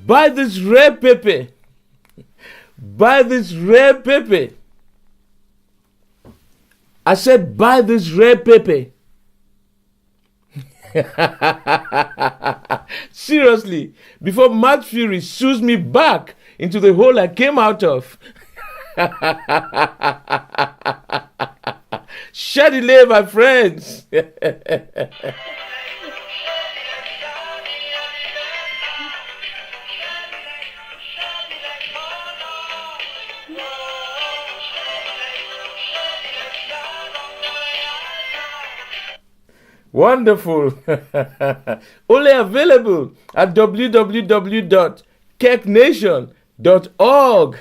Buy this rare Pepe. Buy this rare Pepe. I said, buy this rare Pepe. Seriously, before Mad Fury sues me back into the hole I came out of. Share the love, my friends. Wonderful. Only available at www.keknation.org.